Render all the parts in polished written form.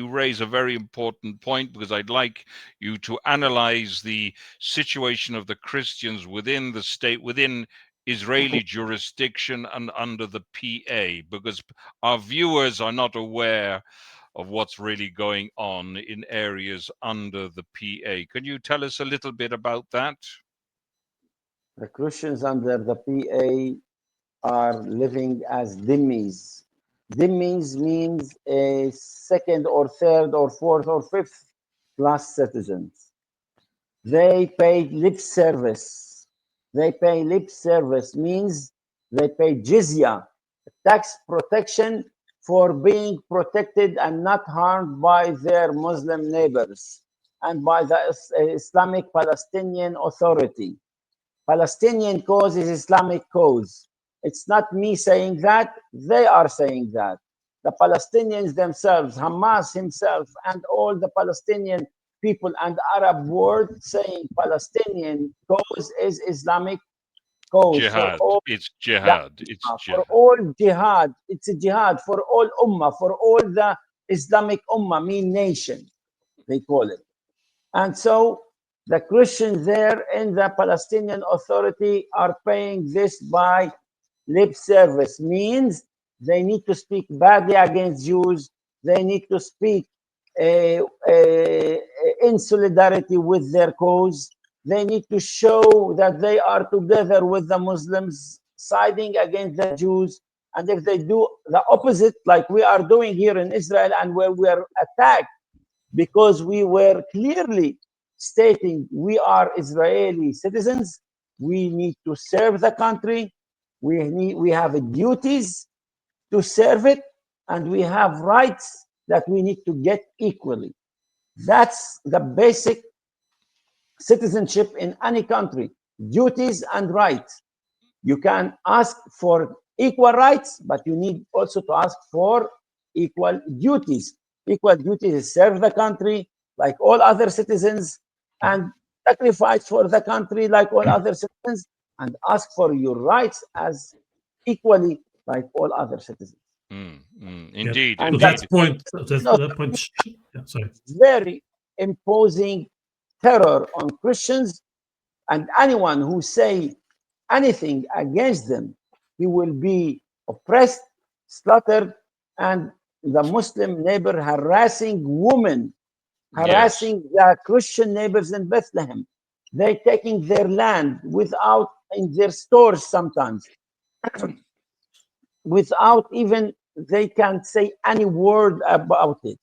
You raise a very important point, because I'd like you to analyze the situation of the Christians within the state, within Israeli jurisdiction and under the PA, because our viewers are not aware of what's really going on in areas under the PA. Can you tell us a little bit about that? The Christians under the PA are living as dhimmis. Dhimmis means a second or third or fourth or fifth class citizens. They pay lip service. They pay lip service means they pay jizya, tax protection, for being protected and not harmed by their Muslim neighbors and by the Islamic Palestinian Authority. Palestinian cause is Islamic cause. It's not me saying that, they are saying that. The Palestinians themselves, Hamas himself, and all the Palestinian people and Arab world saying Palestinian cause is Islamic cause. Jihad. For all, It's yeah, jihad. It's for jihad. all jihad. It's a jihad for all ummah, for all the Islamic ummah, mean nation, they call it. And so the Christians there in the Palestinian Authority are paying this by lip service, means they need to speak badly against Jews. They need to speak in solidarity with their cause. They need to show that they are together with the Muslims, siding against the Jews. And if they do the opposite, like we are doing here in Israel, and where we are attacked because we were clearly stating we are Israeli citizens, we need to serve the country, we have duties to serve it, and we have rights that we need to get equally. That's the basic citizenship in any country, duties and rights. You can ask for equal rights, but you need also to ask for equal duties. Equal duties is serve the country like all other citizens, and sacrifice for the country like all other citizens, and ask for your rights as equally like all other citizens. Indeed, Yeah. indeed. That point, yeah, sorry. Very imposing terror on Christians, and anyone who say anything against them, he will be oppressed, slaughtered, and the Muslim neighbor harassing women, harassing the Christian neighbors in Bethlehem. They taking their land without in their stores sometimes, without even they can't say any word about it.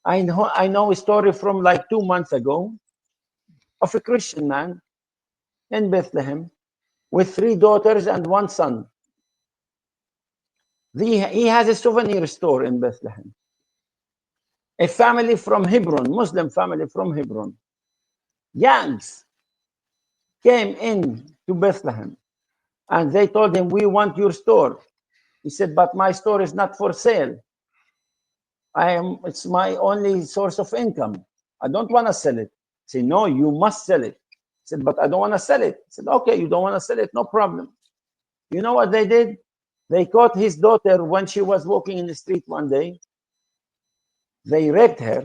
I know a story from like 2 months ago of a Christian man in Bethlehem with 3 daughters and 1 son. He has a souvenir store in Bethlehem. A family from Hebron, Muslim family from Hebron, gangs came in to Bethlehem, and they told him, "We want your store." He said, "But my store is not for sale. It's my only source of income. I don't want to sell it." He said, "No, you must sell it." He said, "But I don't want to sell it." He said, "Okay, you don't want to sell it, no problem." You know what they did? They caught his daughter when she was walking in the street one day. They raped her,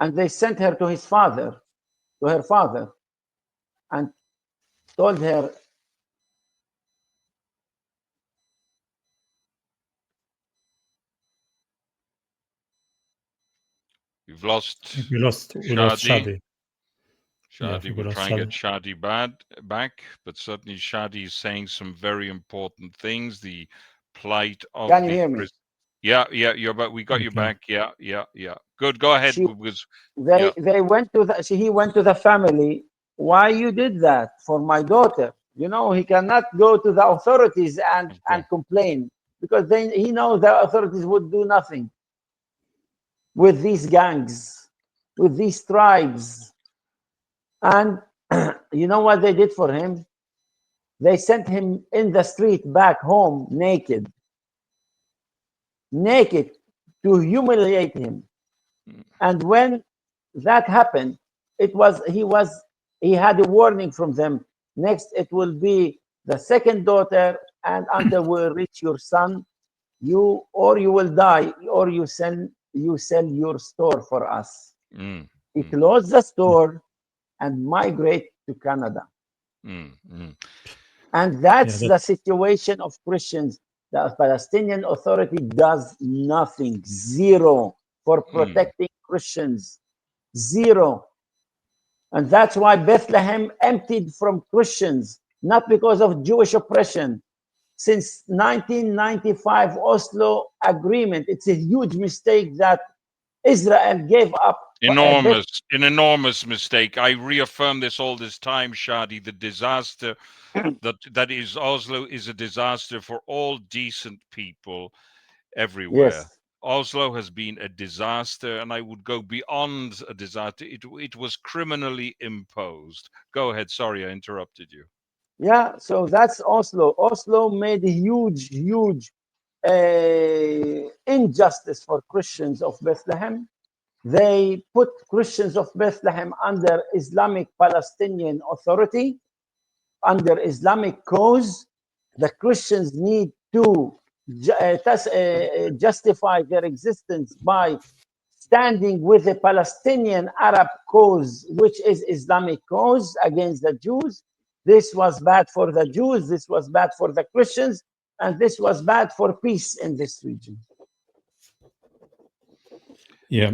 and they sent her to her father, and told her, We've lost We lost Shadi. Shadi, we'll try and get Shadi back, but certainly Shadi is saying some very important things. The plight of can you hear me? Yeah, you're back. We got you back. Yeah. Good. Go ahead. They went to he went to the family. "Why you did that for my daughter?" You know, he cannot go to the authorities and complain, because then he knows the authorities would do nothing with these gangs, with these tribes. And you know what they did for him? They sent him in the street back home naked to humiliate him. And when that happened, he had a warning from them. Next, it will be the second daughter, and until we reach your son, you will die, or you sell your store for us. He closed the store and migrate to Canada. And that's the situation of Christians. The Palestinian Authority does nothing, zero, for protecting Christians, zero. And that's why Bethlehem emptied from Christians, not because of Jewish oppression. Since 1995 Oslo Agreement, it's a huge mistake that Israel gave up. An enormous mistake. I reaffirm this all this time, Shadi. The disaster that is Oslo is a disaster for all decent people everywhere. Yes. Oslo has been a disaster, and I would go beyond a disaster. It was criminally imposed. Go ahead. Sorry, I interrupted you. Yeah, so that's Oslo. Oslo made a huge injustice for Christians of Bethlehem. They put Christians of Bethlehem under Islamic Palestinian Authority, under Islamic cause. The Christians need to justify their existence by standing with the Palestinian Arab cause, which is Islamic cause against the Jews. This was bad for the Jews, this was bad for the Christians, and this was bad for peace in this region. Yeah,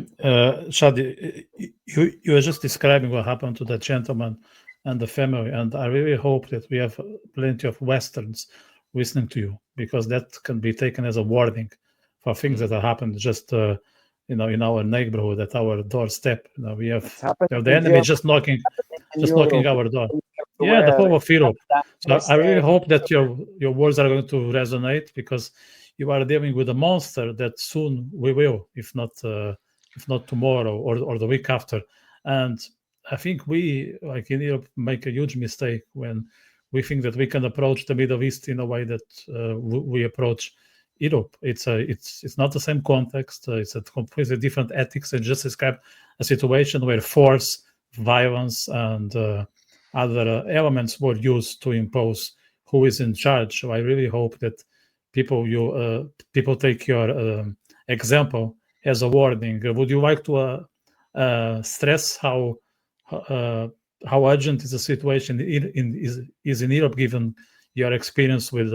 Shadi, you were just describing what happened to the gentleman and the family, and I really hope that we have plenty of Westerns listening to you, because that can be taken as a warning for things that have happened just in our neighborhood, at our doorstep. We have the enemy just knocking our door. Yeah, the whole of Europe. So I really hope that your words are going to resonate, because you are dealing with a monster that soon we will, if not tomorrow or the week after. And I think we, like in Europe, make a huge mistake when we think that we can approach the Middle East in a way that we approach Europe. It's not the same context. It's a completely different ethics. And just describe a situation where force, violence, and other elements were used to impose who is in charge. So I really hope that people take your example as a warning. Would you like to stress how urgent is the situation is in Europe, given your experience with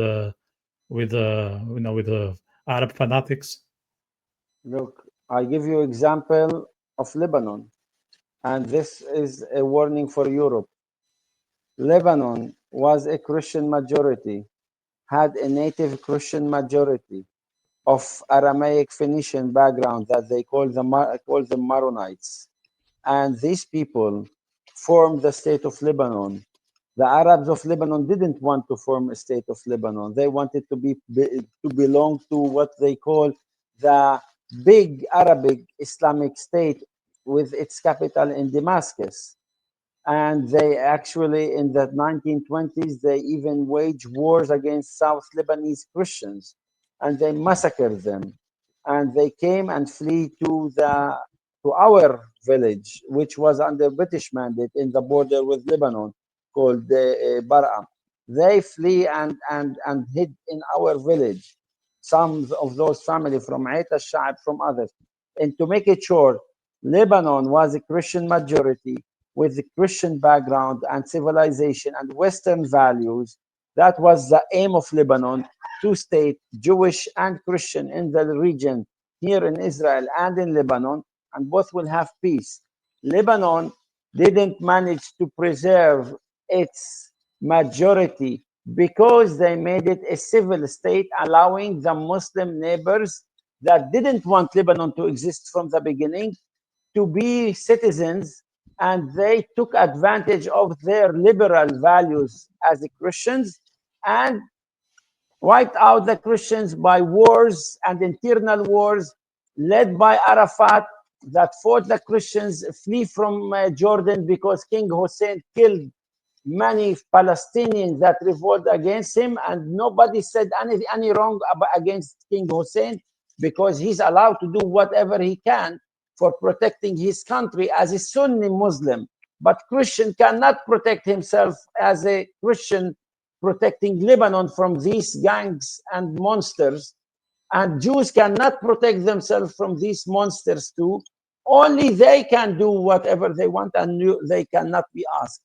Arab fanatics? Look, I give you example of Lebanon, and this is a warning for Europe. Lebanon was a Christian majority, had a native Christian majority of Aramaic Phoenician background that they call them Maronites. And these people formed the state of Lebanon. The Arabs of Lebanon didn't want to form a state of Lebanon. They wanted to belong to what they call the big Arabic Islamic State, with its capital in Damascus. And they actually, in the 1920s, they even waged wars against South Lebanese Christians, and they massacred them. And they came and flee to our village, which was under British mandate in the border with Lebanon, called Bar'a. They flee and hid in our village. Some of those families from Ait al-Sha'ab, from others. And to make it short, Lebanon was a Christian majority with a Christian background and civilization and Western values. That was the aim of Lebanon, to state Jewish and Christian in the region, here in Israel and in Lebanon, and both will have peace. Lebanon didn't manage to preserve its majority because they made it a civil state, allowing the Muslim neighbors that didn't want Lebanon to exist from the beginning to be citizens, and they took advantage of their liberal values as Christians and wiped out the Christians by wars and internal wars led by Arafat, that fought the Christians flee from Jordan because King Hussein killed many Palestinians that revolted against him, and nobody said any wrong against King Hussein, because he's allowed to do whatever he can for protecting his country as a Sunni Muslim. But Christian cannot protect himself as a Christian protecting Lebanon from these gangs and monsters. and Jews cannot protect themselves from these monsters too. Only they can do whatever they want, and they cannot be asked.